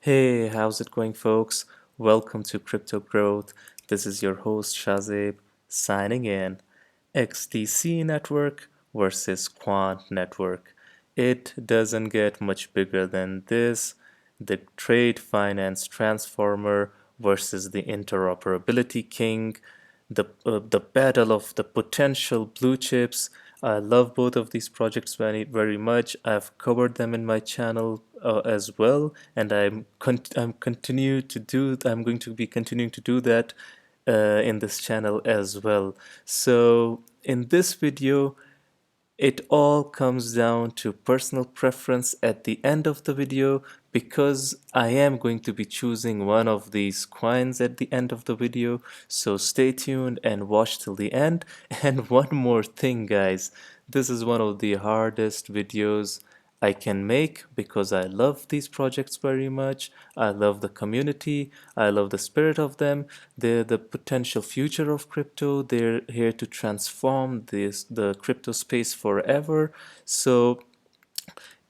Hey, how's it going, folks? Welcome to Crypto Growth. This is your host Shazib signing in. XDC Network versus Quant Network. It doesn't get much bigger than this. The trade finance transformer versus the interoperability king. The battle of the potential blue chips. I love both of these projects very very much. I've covered them in my channel as well, and I'm going to be continuing to do that in this channel as well. So in this video, it all comes down to personal preference at the end of the video, because I am going to be choosing one of these coins at the end of the video. So stay tuned and watch till the end. And one more thing, guys, this is one of the hardest videos I can make because I love these projects very much. I love the community. I love the spirit of them. They're the potential future of crypto. They're here to transform the crypto space forever. So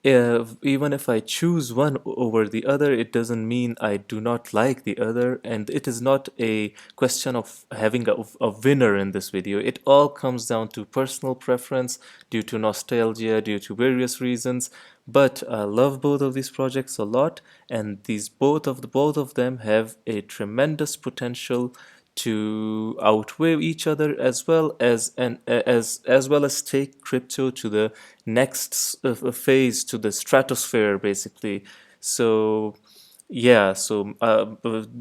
even if I choose one over the other, it doesn't mean I do not like the other, and it is not a question of having a winner in this video. It all comes down to personal preference due to nostalgia, due to various reasons. But I love both of these projects a lot, and both of them have a tremendous potential to outweigh each other, as well as take crypto to the next phase, to the stratosphere, basically. So yeah, so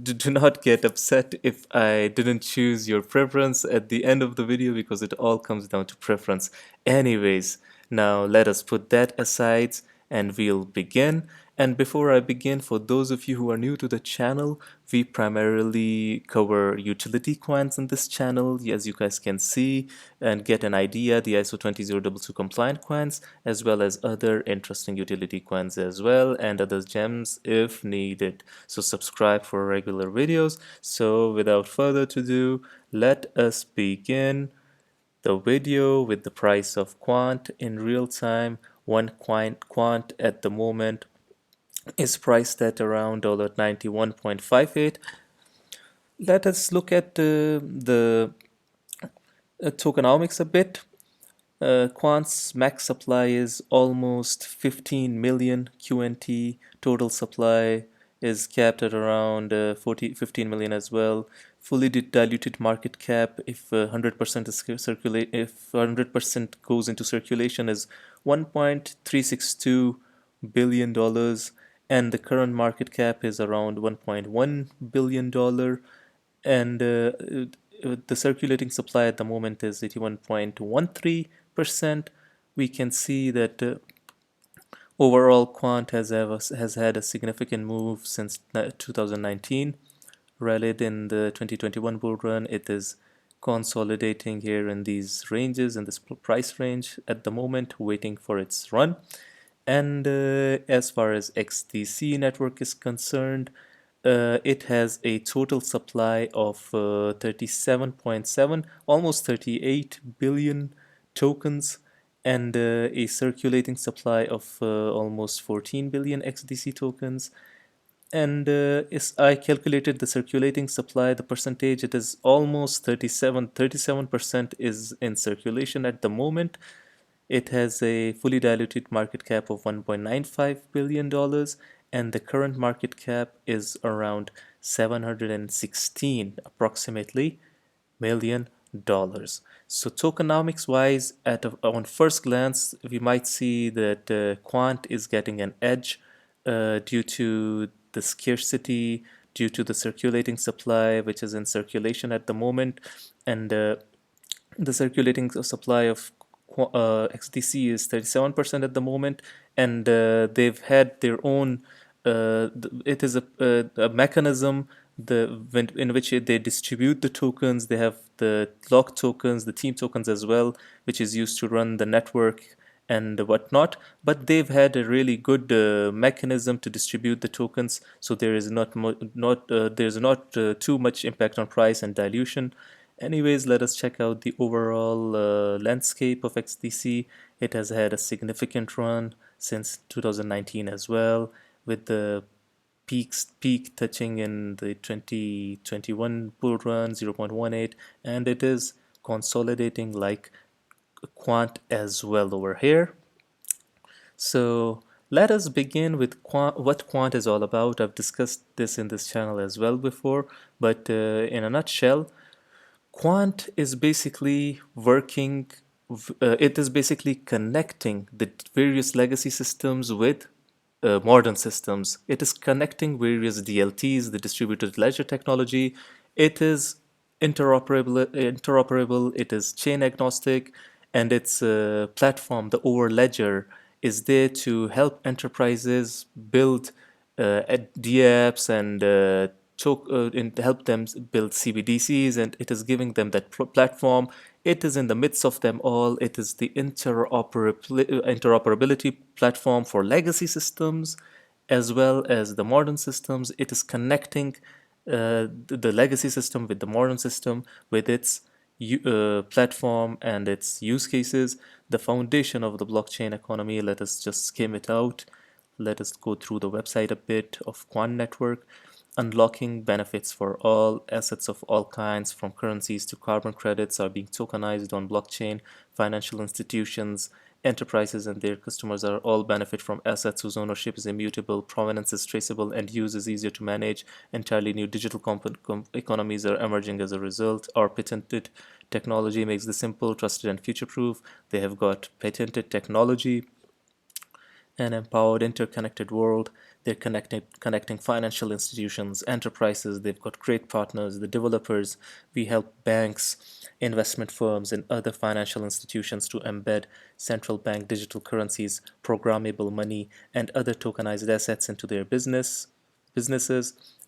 do not get upset if I didn't choose your preference at the end of the video, because it all comes down to preference. Anyways, now let us put that aside and we'll begin. And before I begin, for those of you who are new to the channel, we primarily cover utility coins in this channel, as you guys can see and get an idea, the ISO20022 compliant coins, as well as other interesting utility coins as well, and other gems if needed. So subscribe for regular videos. So without further ado, let us begin the video with the price of Quant in real time. One Quant at the moment is priced at around $91.58. Let us look at the tokenomics a bit. Quant's max supply is almost 15 million QNT. Total supply is capped at around 15 million as well. Fully diluted market cap, if 100% is if 100% goes into circulation, is 1.362 billion dollars, and the current market cap is around 1.1 billion dollar, and the circulating supply at the moment is 81.13%. We can see that overall Quant has had a significant move since 2019. Rallied in the 2021 bull run. It is consolidating here in these ranges, in this price range at the moment, waiting for its run. And as far as XDC network is concerned, it has a total supply of 37.7, almost 38 billion tokens, and a circulating supply of almost 14 billion XDC tokens. And I calculated the circulating supply, the percentage, it is almost 37% is in circulation at the moment. It has a fully diluted market cap of $1.95 billion, and the current market cap is around 716 approximately million dollars. So tokenomics wise, on first glance, we might see that Quant is getting an edge due to the scarcity, due to the circulating supply, which is in circulation at the moment, and the circulating supply of XDC is 37% at the moment, and they've had their own. It is a mechanism in which they distribute the tokens. They have the lock tokens, the team tokens as well, which is used to run the network and whatnot. But they've had a really good mechanism to distribute the tokens, so there is not too much impact on price and dilution. Anyways, let us check out the overall landscape of XDC. It has had a significant run since 2019 as well, with the peak touching in the 2021 bull run 0.18, and it is consolidating like Quant as well over here. So let us begin with what Quant is all about. I've discussed this in this channel as well before, but in a nutshell, Quant is basically it is basically connecting the various legacy systems with modern systems. It is connecting various DLTs, the distributed ledger technology. It is interoperable, it is chain agnostic, and its platform, the over ledger, is there to help enterprises build DApps and and help them build CBDCs, and it is giving them that platform. It is in the midst of them all. It is the interoperability platform for legacy systems as well as the modern systems. It is connecting the legacy system with the modern system with its platform and its use cases. The foundation of the blockchain economy. Let us just skim it out. Let us go through the website a bit of Quant Network. Unlocking benefits for all assets of all kinds, from currencies to carbon credits, are being tokenized on blockchain. Financial institutions, enterprises, and their customers are all benefit from assets whose ownership is immutable, provenance is traceable, and use is easier to manage. Entirely new digital economies are emerging as a result. Our patented technology makes this simple, trusted, and future-proof. They have got patented technology, an empowered, interconnected world. They're connecting financial institutions, enterprises. They've got great partners, the developers. We help banks, investment firms, and other financial institutions to embed central bank digital currencies, programmable money, and other tokenized assets into their businesses.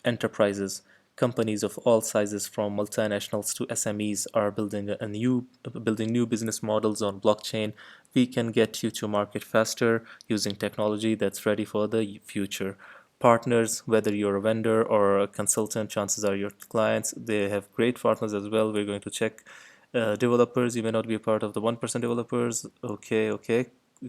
Enterprises, companies of all sizes from multinationals to SMEs are building new business models on blockchain. We can get you to market faster using technology that's ready for the future. Partners, whether you're a vendor or a consultant, chances are your clients. They have great partners as well. We're going to check developers. You may not be a part of the 1% developers. Okay.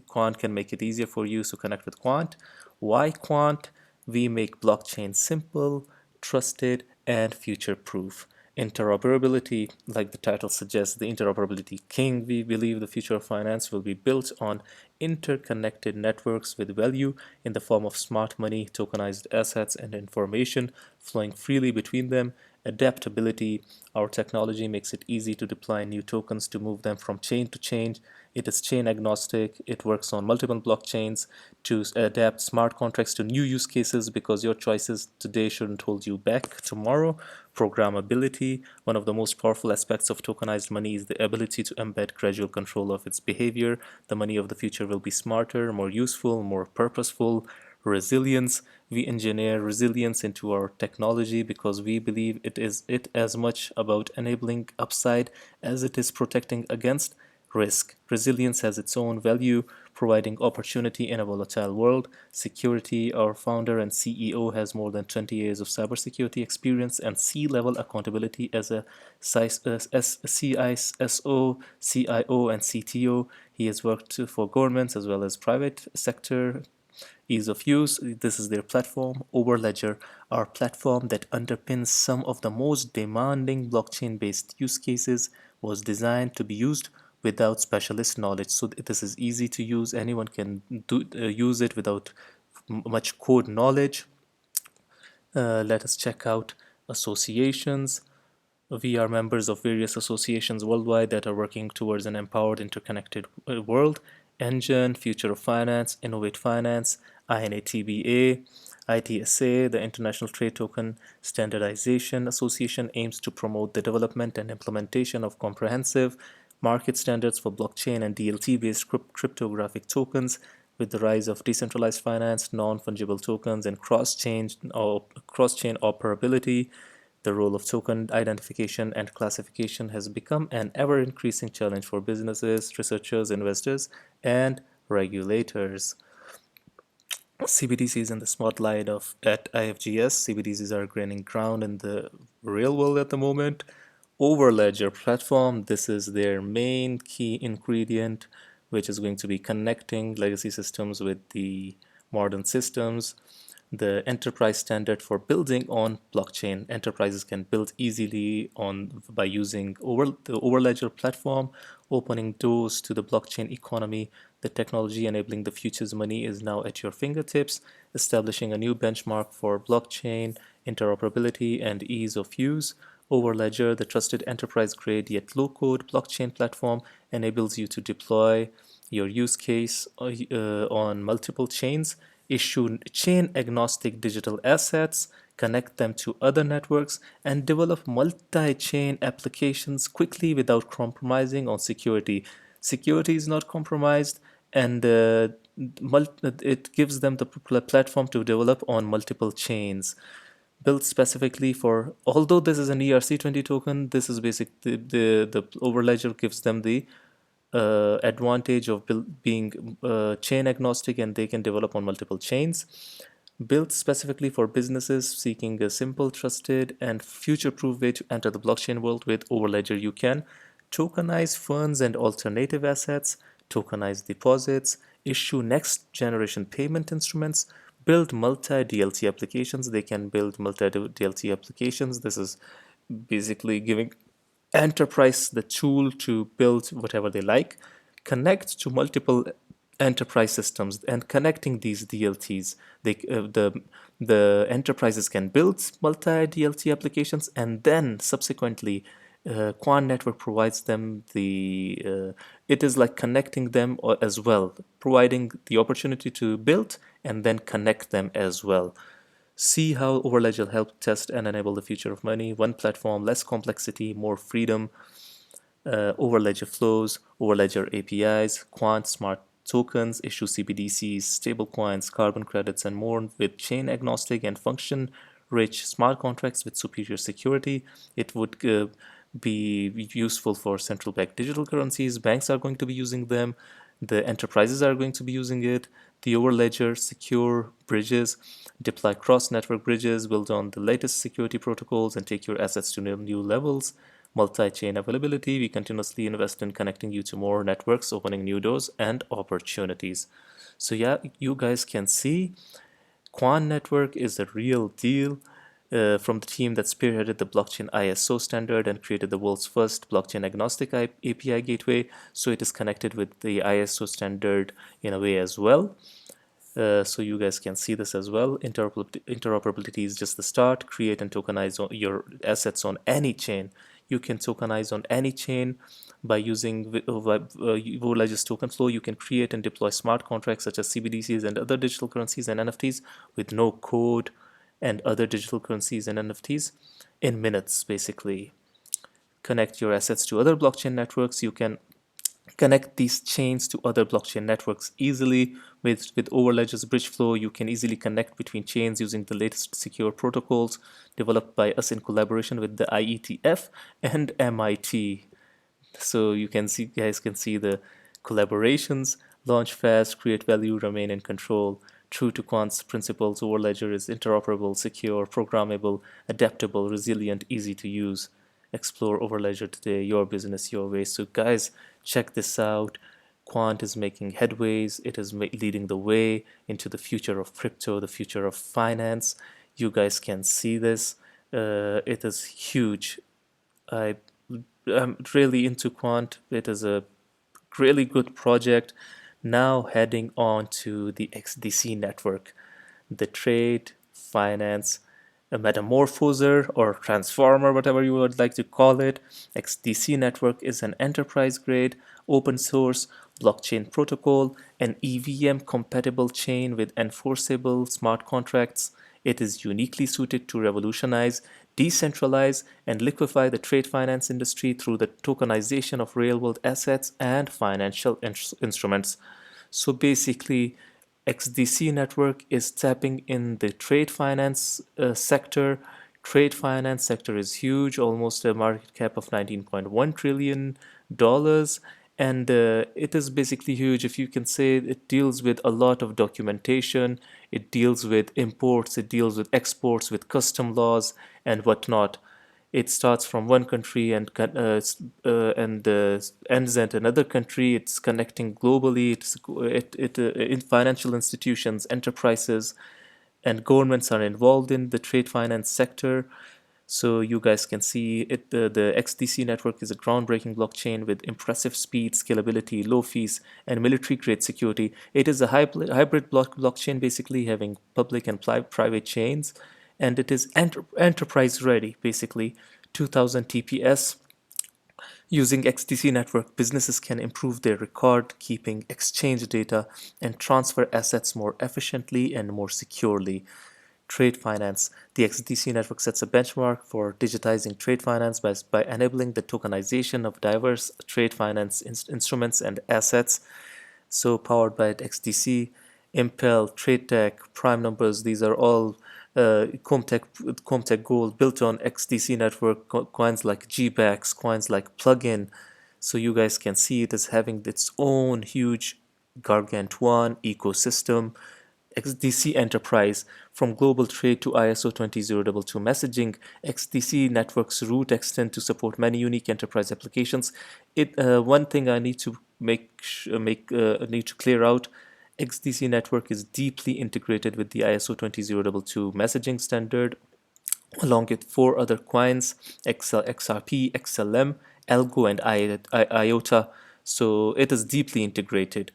Quant can make it easier for you, so connect with Quant. Why Quant? We make blockchain simple, trusted, and future-proof. Interoperability, like the title suggests, the interoperability king. We believe the future of finance will be built on interconnected networks with value in the form of smart money, tokenized assets, and information flowing freely between them. Adaptability, our technology makes it easy to deploy new tokens to move them from chain to chain. It is chain agnostic. It works on multiple blockchains to adapt smart contracts to new use cases, because your choices today shouldn't hold you back tomorrow. Programmability, one of the most powerful aspects of tokenized money is the ability to embed gradual control of its behavior. The money of the future will be smarter, more useful, more purposeful. Resilience, we engineer resilience into our technology because we believe it is as much about enabling upside as it is protecting against risk. Resilience has its own value, providing opportunity in a volatile world. Security, our founder and CEO has more than 20 years of cybersecurity experience and C-level accountability as a CISO, CIO, and CTO. He has worked for governments as well as private sector. Ease of use, this is their platform. Overledger, our platform that underpins some of the most demanding blockchain-based use cases, was designed to be used without specialist knowledge. So this is easy to use. Anyone can use it without much code knowledge. Let us check out associations. We are members of various associations worldwide that are working towards an empowered, interconnected world. Engine, Future of Finance, Innovate Finance, INATBA, ITSA, the International Trade Token Standardization Association, aims to promote the development and implementation of comprehensive market standards for blockchain and DLT-based cryptographic tokens. With the rise of decentralized finance, non-fungible tokens, and cross-chain operability, the role of token identification and classification has become an ever-increasing challenge for businesses, researchers, investors, and regulators. CBDCs in the spotlight at IFGS. CBDCs are gaining ground in the real world at the moment. Overledger platform, this is their main key ingredient, which is going to be connecting legacy systems with the modern systems. the enterprise standard for building on blockchain. Enterprises can build easily on by using the Overledger platform, opening doors to the blockchain economy. The technology enabling the future's money is now at your fingertips, establishing a new benchmark for blockchain interoperability and ease of use. Overledger, the trusted enterprise-grade yet low-code blockchain platform, enables you to deploy your use case on multiple chains, issue chain-agnostic digital assets, connect them to other networks, and develop multi-chain applications quickly without compromising on security. Security is not compromised, and it gives them the platform to develop on multiple chains built specifically for, although this is an ERC20 token, this is the Overledger gives them the advantage of being chain agnostic, and they can develop on multiple chains. Built specifically for businesses seeking a simple, trusted, and future-proof way to enter the blockchain world, with Overledger you can tokenize funds and alternative assets, tokenize deposits, issue next-generation payment instruments, build multi-DLT applications. They can build multi-DLT applications. This is basically giving enterprise the tool to build whatever they like, connect to multiple enterprise systems, and connecting these DLTs, the enterprises can build multi DLT applications, and then subsequently Quant network provides them it is like connecting them as well, providing the opportunity to build and then connect them as well. See how Overledger helped test and enable the future of money. One platform, less complexity, more freedom. Overledger flows, Overledger APIs, Quant smart tokens, issue CBDCs, stablecoins, carbon credits, and more, with chain agnostic and function rich smart contracts with superior security. It would be useful for central bank digital currencies. Banks are going to be using them. The enterprises are going to be using it. The Overledger secure bridges, deploy cross-network bridges, build on the latest security protocols, and take your assets to new levels. Multi-chain availability, we continuously invest in connecting you to more networks, opening new doors and opportunities. So yeah, you guys can see Quant network is a real deal. From the team that spearheaded the blockchain ISO standard and created the world's first blockchain agnostic API gateway. So it is connected with the ISO standard in a way as well. So you guys can see this as well. Interoperability is just the start. Create and tokenize your assets on any chain. You can tokenize on any chain by using Overledger's token flow. You can create and deploy smart contracts such as CBDCs and other digital currencies and NFTs with no code, and other digital currencies and NFTs in minutes, basically. Connect your assets to other blockchain networks. You can connect these chains to other blockchain networks easily. With Overledger's bridge flow, you can easily connect between chains using the latest secure protocols developed by us in collaboration with the IETF and MIT. So you guys can see the collaborations: launch fast, create value, remain in control. True to Quant's principles, Overledger is interoperable, secure, programmable, adaptable, resilient, easy to use. Explore Overledger today, your business, your way. So guys, check this out. Quant is making headways. It is leading the way into the future of crypto, the future of finance. You guys can see this. It is huge. I'm really into Quant. It is a really good project. Now heading on to the XDC network, the trade, finance, a metamorphoser or transformer, whatever you would like to call it. XDC network is an enterprise grade, open source blockchain protocol, an EVM compatible chain with enforceable smart contracts. It is uniquely suited to revolutionize, decentralize, and liquefy the trade finance industry through the tokenization of real-world assets and financial instruments. So basically, XDC network is tapping in the trade finance sector. Trade finance sector is huge, almost a market cap of $19.1 trillion. And it is basically huge. If you can say, it deals with a lot of documentation, it deals with imports, it deals with exports, with custom laws and whatnot. It starts from one country and ends at another country. It's connecting globally. In financial institutions, enterprises, and governments are involved in the trade finance sector. So you guys can see it. The XDC network is a groundbreaking blockchain with impressive speed, scalability, low fees, and military-grade security. It is a hybrid blockchain, basically having public and private chains, and it is enterprise-ready, basically 2000 TPS. Using XDC network, businesses can improve their record-keeping, exchange data, and transfer assets more efficiently and more securely. Trade finance. The XDC network sets a benchmark for digitizing trade finance by enabling the tokenization of diverse trade finance instruments and assets. So powered by XDC, Impel, TradeTech, Prime Numbers, these are all Comtech Gold built on XDC network, coins like GBAX, coins like Plugin. So you guys can see it as having its own huge gargantuan ecosystem. XDC Enterprise, from global trade to ISO20022 messaging, XDC network's root extend to support many unique enterprise applications. One thing I need to need to clear out: XDC network is deeply integrated with the ISO20022 messaging standard, along with four other coins: XRP, XLM, Algo, and IOTA. So it is deeply integrated.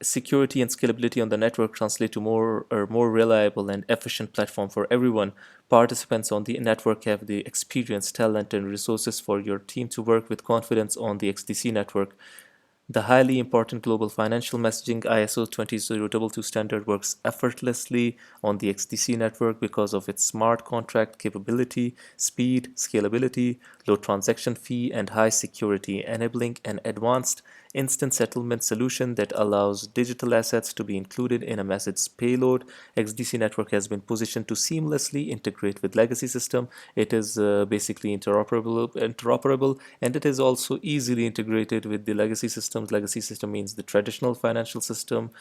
Security and scalability on the network translate to more reliable and efficient platform for everyone. Participants on the network have the experience, talent, and resources for your team to work with confidence on the XDC network. The highly important global financial messaging ISO20022 standard works effortlessly on the XDC network because of its smart contract capability, speed, scalability, low transaction fee, and high security, enabling an advanced instant settlement solution that allows digital assets to be included in a message payload. XDC network has been positioned to seamlessly integrate with legacy system. It is basically interoperable, and it is also easily integrated with the legacy systems. Legacy system means the traditional financial system.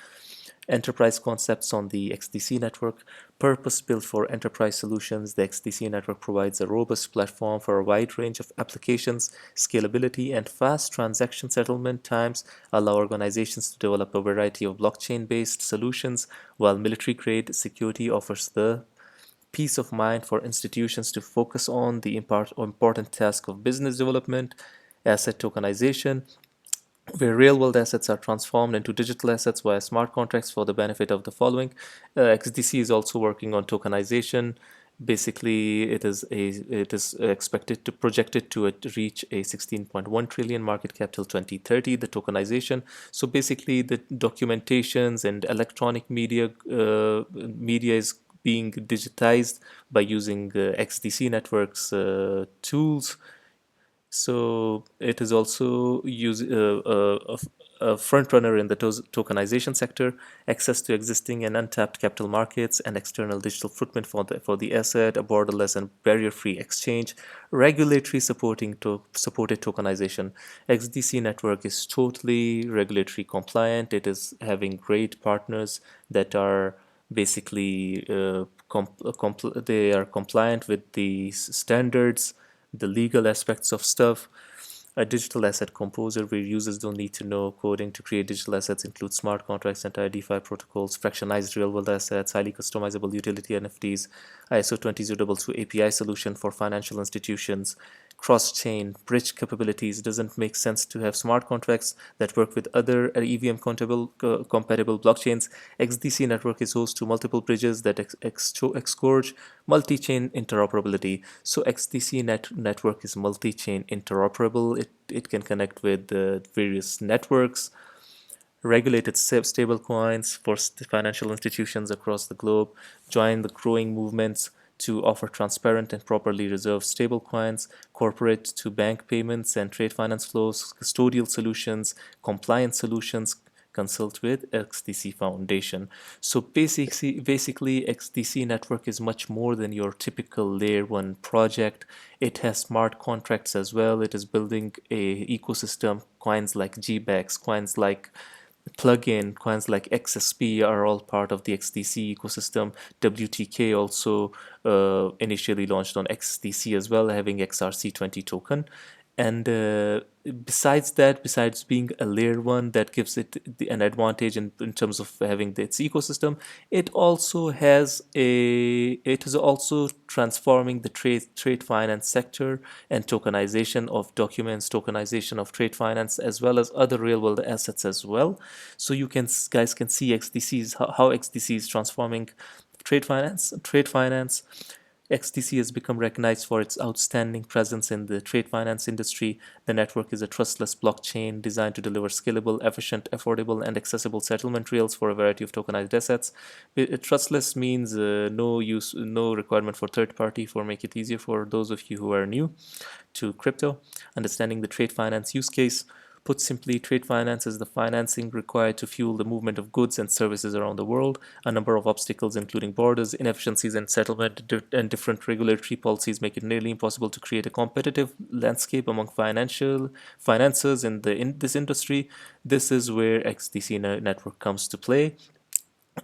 Enterprise concepts on the XDC network. Purpose-built for enterprise solutions, the XDC network provides a robust platform for a wide range of applications. Scalability and fast transaction settlement times allow organizations to develop a variety of blockchain-based solutions, while military-grade security offers the peace of mind for institutions to focus on the important task of business development. Asset tokenization, where real-world assets are transformed into digital assets via smart contracts for the benefit of the following. XDC is also working on tokenization. Basically, it is expected to projected to reach a 16.1 trillion market cap till 2030. The tokenization. So basically, the documentations and electronic media is being digitized by using XDC networks tools. So it is also a front runner in the tokenization sector, access to existing and untapped capital markets, and external digital footprint for the asset, a borderless and barrier-free exchange, regulatory supported tokenization. XDC network is totally regulatory compliant. It is having great partners that are basically they are compliant with the standards, the legal aspects of stuff. A digital asset composer where users don't need to know coding to create digital assets includes smart contracts, anti-DeFi protocols, fractionalized real-world assets, highly customizable utility NFTs, ISO20022 API solution for financial institutions, cross-chain bridge capabilities. Doesn't make sense to have smart contracts that work with other EVM compatible blockchains. XDC network is host to multiple bridges that excourage multi-chain interoperability. So XDC network is multi-chain interoperable. It can connect with various networks. Regulated stable coins for financial institutions across the globe. Join the growing movements to offer transparent and properly reserved stable coins, corporate to bank payments and trade finance flows, custodial solutions, compliance solutions. Consult with XDC Foundation. So basically XDC network is much more than your typical layer 1 project. It has smart contracts as well. It is building a ecosystem. Coins like GBAX, coins like Plugin, coins like XSP are all part of the XDC ecosystem. WTK also initially launched on XDC as well, having XRC20 token. And besides that, besides being a layer one that gives it an advantage in terms of having its ecosystem, it is also transforming the trade finance sector and tokenization of documents, tokenization of trade finance, as well as other real world assets as well. So you guys can see XDCs, how XDC is transforming trade finance. XDC has become recognized for its outstanding presence in the trade finance industry. The network is a trustless blockchain designed to deliver scalable, efficient, affordable, and accessible settlement rails for a variety of tokenized assets. Trustless means no requirement for third party, for make it easier for those of you who are new to crypto. Understanding the trade finance use case. Put simply, trade finance is the financing required to fuel the movement of goods and services around the world. A number of obstacles, including borders, inefficiencies in settlement, and different regulatory policies, make it nearly impossible to create a competitive landscape among financiers in this industry. This is where XDC network comes to play.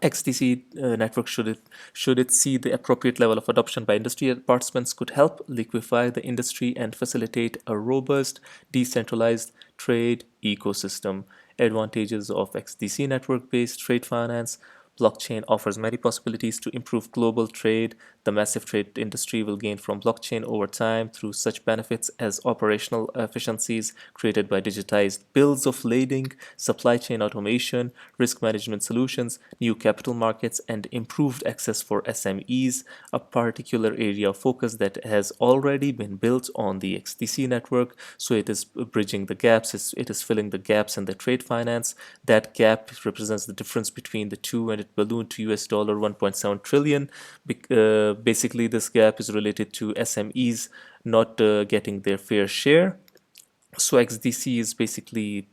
XDC network, should it see the appropriate level of adoption by industry participants, could help liquefy the industry and facilitate a robust, decentralized trade ecosystem. Advantages of XDC network-based trade finance. Blockchain offers many possibilities to improve global trade. The massive trade industry will gain from blockchain over time through such benefits as operational efficiencies created by digitized bills of lading, supply chain automation, risk management solutions, new capital markets, and improved access for SMEs, a particular area of focus that has already been built on the XDC network. So it is bridging the gaps, it is filling the gaps in the trade finance. That gap represents the difference between the two, and it ballooned to US dollar 1.7 trillion. Basically, this gap is related to SMEs not getting their fair share. So XDC is basically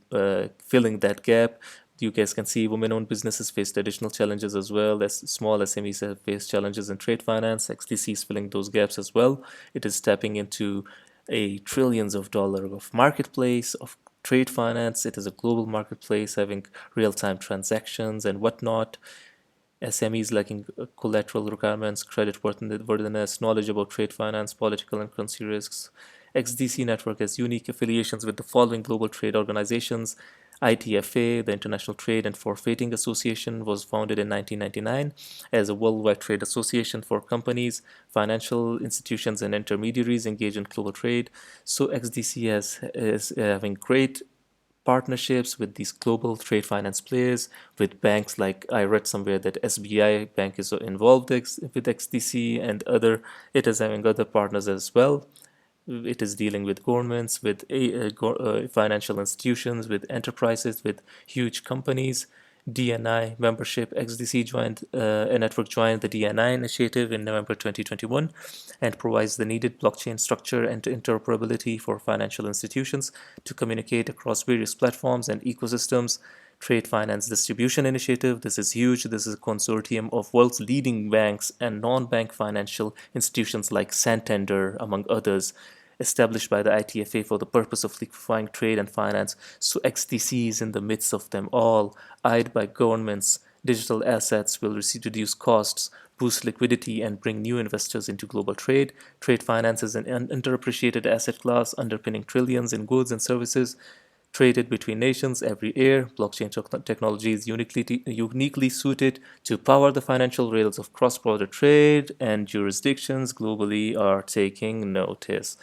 filling that gap. You guys can see women-owned businesses faced additional challenges as well as small SMEs have faced challenges in trade finance. XDC is filling those gaps as well. It is tapping into a trillions of dollars of marketplace of trade finance. It is a global marketplace having real-time transactions and whatnot. SMEs lacking collateral requirements, credit worthiness, knowledge about trade finance, political and currency risks. XDC network has unique affiliations with the following global trade organizations. ITFA, the International Trade and Forfeiting Association, was founded in 1999 as a worldwide trade association for companies, financial institutions, and intermediaries engaged in global trade. So XDC is having great partnerships with these global trade finance players, with banks like I read somewhere that SBI Bank is involved with XDC and it is having other partners as well. It is dealing with governments, with financial institutions, with enterprises, with huge companies. DNI membership. XDC joined a network joined the DNI initiative in November 2021 and provides the needed blockchain structure and interoperability for financial institutions to communicate across various platforms and ecosystems. Trade Finance Distribution Initiative. This is huge. This is a consortium of world's leading banks and non-bank financial institutions like Santander, among others, established by the ITFA for the purpose of liquefying trade and finance. So XDC is in the midst of them all, eyed by governments. Digital assets will reduce costs, boost liquidity, and bring new investors into global trade. Trade finance is an underappreciated asset class underpinning trillions in goods and services traded between nations every year. Blockchain technology is uniquely suited to power the financial rails of cross-border trade, and jurisdictions globally are taking notice.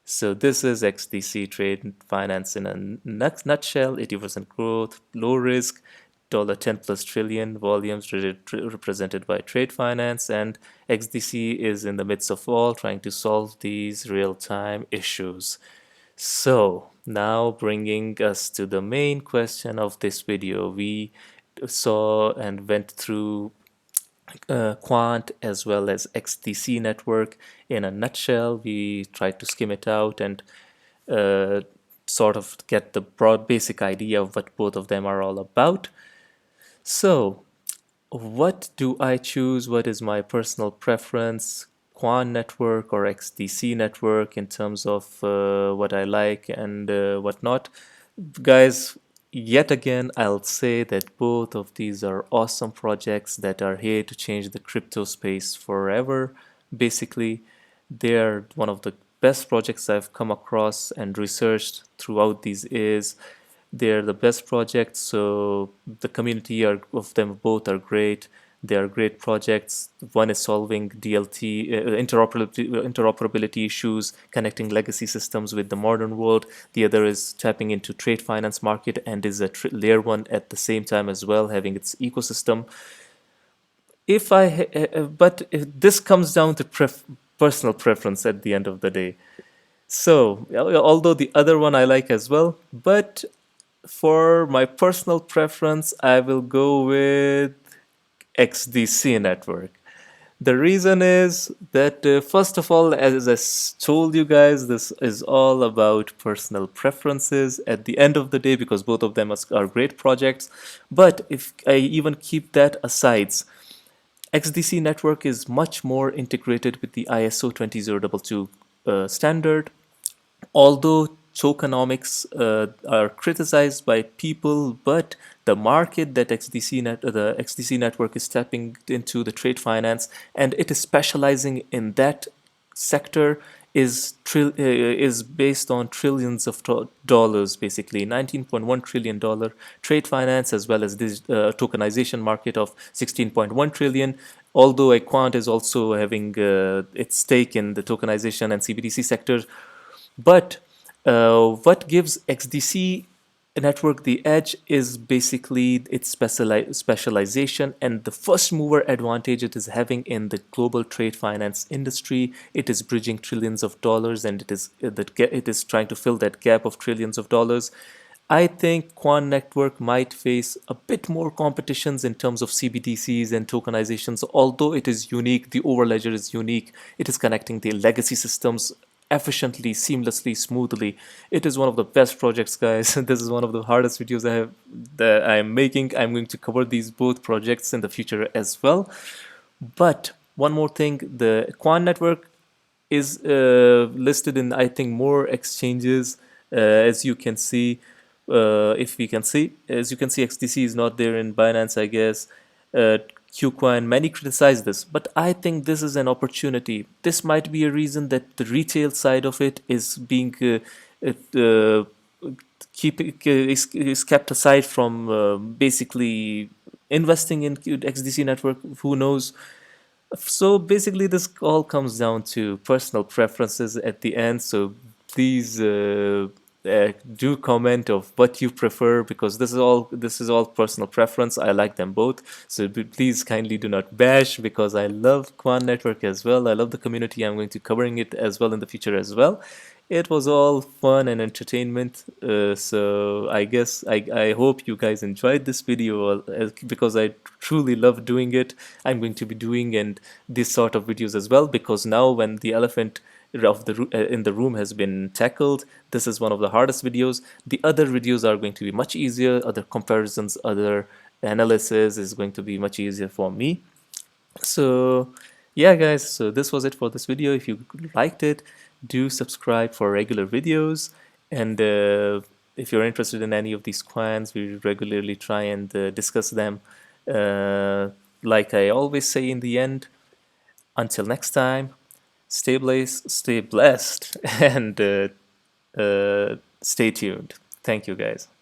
So this is XDC trade finance in a nutshell. 80% growth, low risk, $10 plus trillion volumes represented by trade finance, and XDC is in the midst of all trying to solve these real-time issues. So now bringing us to the main question of this video, we saw and went through Quant as well as XDC network in a nutshell. We tried to skim it out and sort of get the broad basic idea of what both of them are all about. So what do I choose? What is my personal preference? Quant network or XDC network in terms of what I like and whatnot. Guys, yet again, I'll say that both of these are awesome projects that are here to change the crypto space forever. Basically, they're one of the best projects I've come across and researched throughout these is they're the best projects. So the community of them both are great. They are great projects. One is solving DLT, interoperability issues, connecting legacy systems with the modern world. The other is tapping into trade finance market and is a layer one at the same time as well, having its ecosystem. But if this comes down to personal preference at the end of the day. So, although the other one I like as well, but for my personal preference, I will go with XDC Network. The reason is that, first of all, as told you guys, this is all about personal preferences at the end of the day because both of them are great projects. But if I even keep that aside, XDC Network is much more integrated with the ISO20022 standard. Although tokenomics are criticized by people, but the market that the XDC network is tapping into, the trade finance, and it is specializing in that sector, is based on trillions of dollars, basically $19.1 trillion trade finance, as well as this tokenization market of 16.1 trillion. Although a Quant is also having its stake in the tokenization and CBDC sector, but what gives XDC network the edge is basically its specialization and the first mover advantage it is having in the global trade finance industry. It is bridging trillions of dollars, and it is trying to fill that gap of trillions of dollars. I think Quant Network might face a bit more competitions in terms of CBDCs and tokenizations. Although it is unique, the overledger is unique. It is connecting the legacy systems efficiently, seamlessly, smoothly. It is one of the best projects, guys. This is one of the hardest videos that I am making. I'm going to cover these both projects in the future as well. But one more thing, the Quant network is listed in, I think, more exchanges. As you can see, as you can see, XDC is not there in Binance, I guess. Qcoin, many criticize this, but I think this is an opportunity. This might be a reason that the retail side of it is being is kept aside from basically investing in XDC network. Who knows? So basically, this all comes down to personal preferences at the end. So please do comment of what you prefer, because this is all personal preference. I like them both. So please kindly do not bash, because I love Quant Network as well. I love the community. I'm going to covering it as well in the future as well. It was all fun and entertainment. So I guess I hope you guys enjoyed this video, because I truly love doing it. I'm going to be doing and this sort of videos as well, because now when the elephant in the room has been tackled, this is one of the hardest videos. The other videos are going to be much easier. Other comparisons, other analysis is going to be much easier for me. So yeah, guys, so this was it for this video. If you liked it, do subscribe for regular videos, and if you're interested in any of these coins, we regularly try and discuss them. Like I always say in the end, until next time, stay blessed, and stay tuned. Thank you, guys.